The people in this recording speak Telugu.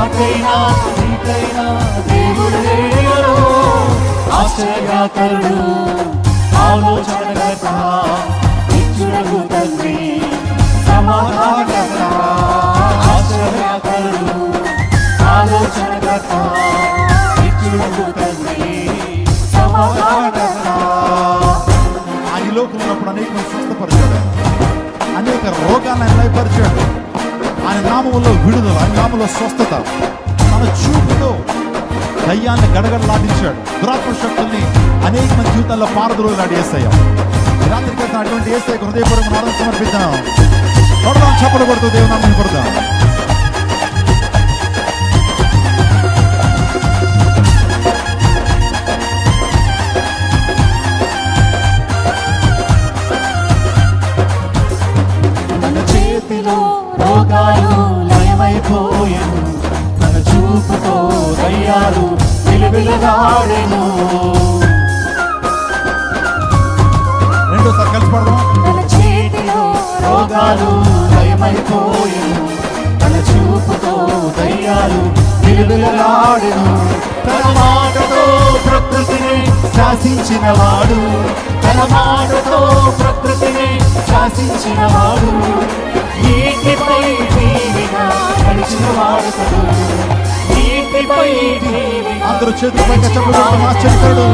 నాకైనా నీకైనా దేవుడు లేడు. ఆశ్చర్యకరుడు, ఆలోచనకర్త, నిత్యుడగు తండ్రి, సమాధానకర్త. ఆశ్చర్యకరుడు, ఆలోచనకర్త, నిత్యుడగు తండ్రి, సమాధానకర్త. ఆయన లోకంలో ఉన్నప్పుడు అనేక స్వస్థపరిచాడు, అనేక రోగాలను లయపరిచాడు. ఆయన నామములో విడుదల, ఆయన నామంలో స్వస్థత. తన చూపుతో దయ్యాన్ని గడగడలాడించాడు, దురాత్మ శక్తుల్ని అనేక మంది జీవితాల్లో పారద్రోలాడి యేసయ్య. రాత్రి క్రితం అటువంటి యేసయ్యకు హృదయపూర్వక ఆరాధన సమర్పిద్దాం. కొడదాం, చప్పలు కొడుతూ దేవుని నామమును కొడదాం. తన చేతిలో రోగాలు లయమైపోయెను, తన చూపుతో దయ్యాలు విలువిలగాడెను. రెండోసారి కలిసి పడదాం. తన చేతిలో రోగాలు లయమైపోయెను, తన చూపుతో దయ్యాలు విలువిలగాడెను. తన మాటతో ప్రకృతిని శాసించినవాడు, తన మాటతో ప్రకృతిని శాసించినవాడు. నీటిపై నీవిగా నడిచినవాడు, నీటిపై అందరూ చేతులపై చప్పలు కొడదాం. ఆశ్చర్యకరుడు.